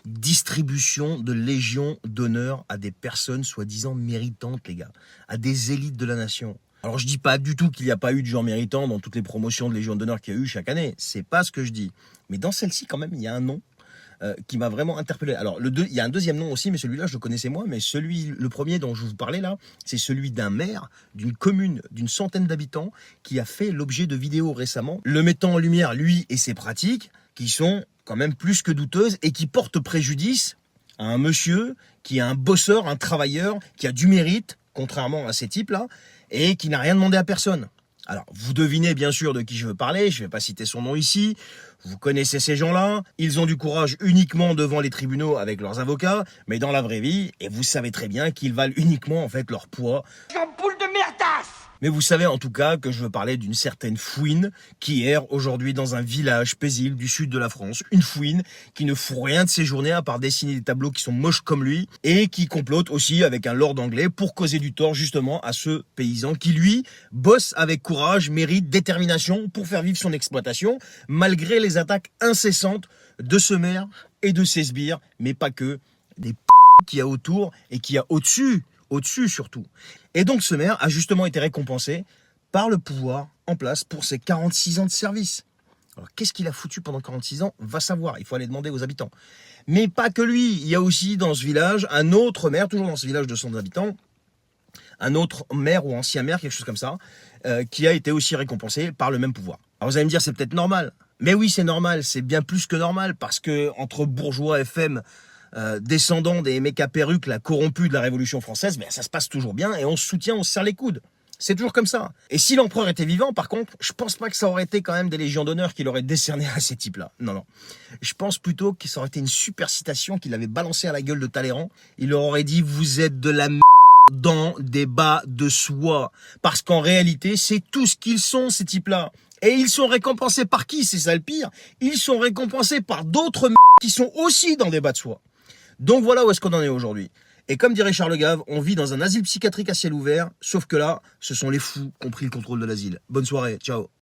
distribution de légion d'honneur à des personnes soi-disant méritantes, les gars, à des élites de la nation. Alors je dis pas du tout qu'il n'y a pas eu de gens méritants dans toutes les promotions de légion d'honneur qu'il y a eu chaque année, c'est pas ce que je dis. Mais dans celle-ci quand même, il y a un nom qui m'a vraiment interpellé. Alors il y a un deuxième nom aussi, mais celui-là je le connaissais moi, mais le premier dont je vous parlais là, c'est celui d'un maire d'une commune d'une centaine d'habitants qui a fait l'objet de vidéos récemment, le mettant en lumière lui et ses pratiques qui sont quand même plus que douteuses et qui portent préjudice à un monsieur qui est un bosseur, un travailleur, qui a du mérite, contrairement à ces types-là, et qui n'a rien demandé à personne. Alors, vous devinez bien sûr de qui je veux parler, je ne vais pas citer son nom ici, vous connaissez ces gens-là, ils ont du courage uniquement devant les tribunaux avec leurs avocats, mais dans la vraie vie, et vous savez très bien qu'ils valent uniquement en fait leur poids. Boule de merdasse! Mais vous savez en tout cas que je veux parler d'une certaine fouine qui erre aujourd'hui dans un village paisible du sud de la France. Une fouine qui ne fout rien de ses journées à part dessiner des tableaux qui sont moches comme lui et qui complote aussi avec un lord anglais pour causer du tort justement à ce paysan qui lui bosse avec courage, mérite, détermination pour faire vivre son exploitation malgré les attaques incessantes de ce maire et de ses sbires, mais pas que, des qu'il y a autour et qu'il y a au-dessus surtout. Et donc ce maire a justement été récompensé par le pouvoir en place pour ses 46 ans de service. Alors qu'est-ce qu'il a foutu pendant 46 ans? Va savoir, il faut aller demander aux habitants. Mais pas que lui, il y a aussi dans ce village un autre maire, toujours dans ce village de 100 habitants, un autre maire ou ancien maire, quelque chose comme ça, qui a été aussi récompensé par le même pouvoir. Alors vous allez me dire, c'est peut-être normal. Mais oui, c'est normal, c'est bien plus que normal, parce que entre bourgeois FM, descendants des mecs à perruque, la corrompus de la Révolution française, ben, ça se passe toujours bien et on se soutient, on se serre les coudes. C'est toujours comme ça. Et si l'empereur était vivant, par contre, je pense pas que ça aurait été quand même des légions d'honneur qu'il aurait décerné à ces types-là. Non, non. Je pense plutôt que ça aurait été une super citation qu'il avait balancée à la gueule de Talleyrand. Il leur aurait dit « Vous êtes de la dans des bas de soie ». Parce qu'en réalité, c'est tout ce qu'ils sont, ces types-là. Et ils sont récompensés par qui? C'est ça le pire. Ils sont récompensés par d'autres qui sont aussi dans des bas de soie. Donc voilà où est-ce qu'on en est aujourd'hui. Et comme dirait Charles Gave, on vit dans un asile psychiatrique à ciel ouvert, sauf que là, ce sont les fous qui ont pris le contrôle de l'asile. Bonne soirée, ciao.